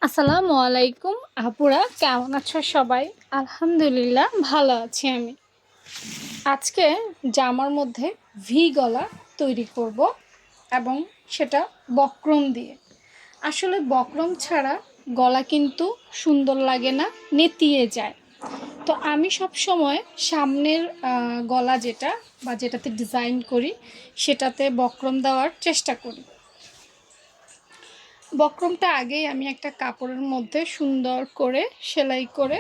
আসসালামু আলাইকুম আপুরা, কেমন আছো সবাই? আলহামদুলিল্লাহ ভালো আছি আমি। আজকে জামার মধ্যে ভি গলা তৈরি করব এবং সেটা বক্রম দিয়ে। আসলে বক্রম ছাড়া গলা কিন্তু সুন্দর লাগে না, নেতিয়ে যায়। তো আমি সব সময় সামনের গলা যেটাতে ডিজাইন করি সেটাতে বক্রম দেওয়ার চেষ্টা করি। বক্রমটা আগেই আমি একটা কাপড়ের মধ্যে সুন্দর করে সেলাই করে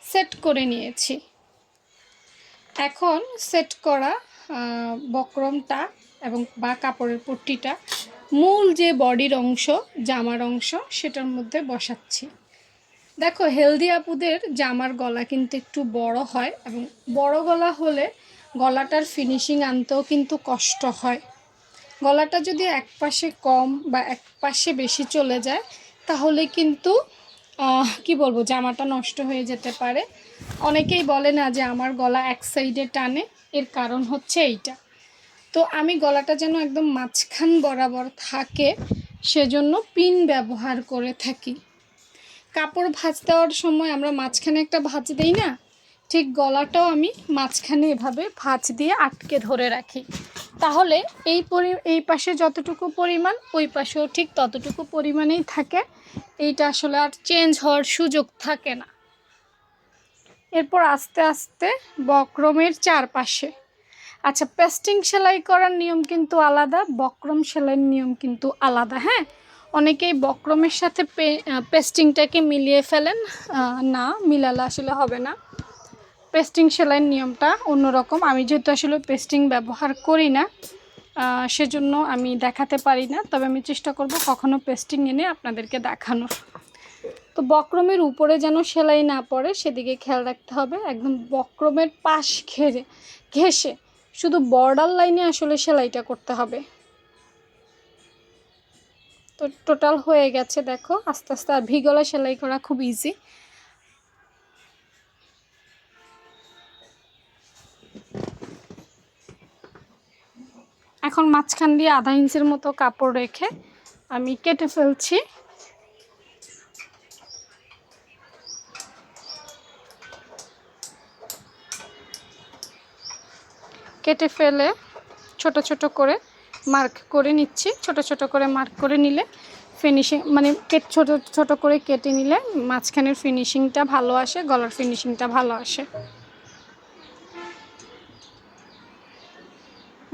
সেট করে নিয়েছি। এখন সেট করা বক্রমটা এবং বা কাপড়ের পট্টিটা মূল যে বডির অংশ, জামার অংশ, সেটার মধ্যে বসাচ্ছি। দেখো, হেলদি আপুদের জামার গলা কিন্তু একটু বড় হয় এবং বড় গলা হলে গলাটার ফিনিশিং আনতেও কিন্তু কষ্ট হয়। গলাটা যদি এক পাশে কম বা এক পাশে বেশি চলে যায় তাহলে কিন্তু কি বলবো, জামাটা নষ্ট হয়ে যেতে পারে। অনেকেই বলে না যে আমার গলা এক সাইডে টানে, এর কারণ হচ্ছে এইটা। তো আমি গলাটা যেন একদম মাঝখান বরাবর থাকে সেজন্য পিন ব্যবহার করে থাকি। কাপড় ভাঁজ দেওয়ার সময় আমরা মাঝখানে একটা ভাঁজ দিই না, ঠিক গলাটাও আমি মাঝখানে এভাবে ভাঁজ দিয়ে আটকে ধরে রাখি। তাহলে এই পাশে যতটুকু পরিমাণ ওই পাশেও ঠিক ততটুকু পরিমাণেই থাকে। এইটা আসলে আর চেঞ্জ হওয়ার সুযোগ থাকে না। এরপর আস্তে আস্তে বক্রমের চারপাশে, আচ্ছা, পেস্টিং সেলাই করার নিয়ম কিন্তু আলাদা, বক্রম সেলাইয়ের নিয়ম কিন্তু আলাদা। হ্যাঁ, অনেকেই বক্রমের সাথে পেস্টিংটাকে মিলিয়ে ফেলেন। না, মিলালে আসলে হবে না। পেস্টিং সেলাইয়ের নিয়মটা অন্যরকম। আমি যেহেতু আসলে পেস্টিং ব্যবহার করি না সেজন্য আমি দেখাতে পারি না, তবে আমি চেষ্টা করব কখনো পেস্টিং এনে আপনাদেরকে দেখানোর। তো বক্রমের উপরে যেন সেলাই না পড়ে সেদিকে খেয়াল রাখতে হবে। একদম বক্রমের পাশ ঘেঁষে শুধু বর্ডার লাইনে আসলে সেলাইটা করতে হবে। তো টোটাল হয়ে গেছে, দেখো আস্তে আস্তে। আর ভি গলা সেলাই করা খুব ইজি। এখন মাঝখান দিয়ে আধা ইঞ্চির মতো কাপড় রেখে আমি কেটে ফেলছি। কেটে ফেলে ছোট ছোট করে মার্ক করে নিচ্ছি। ছোট ছোট করে মার্ক করে নিলে ফিনিশিং, মানে ছোট ছোট করে কেটে নিলে মাঝখানের ফিনিশিংটা ভালো আসে, গলার ফিনিশিংটা ভালো আসে।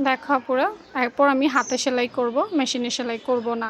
দেখো পুরো। এরপর আমি হাতে সেলাই করব, মেশিনে সেলাই করব না।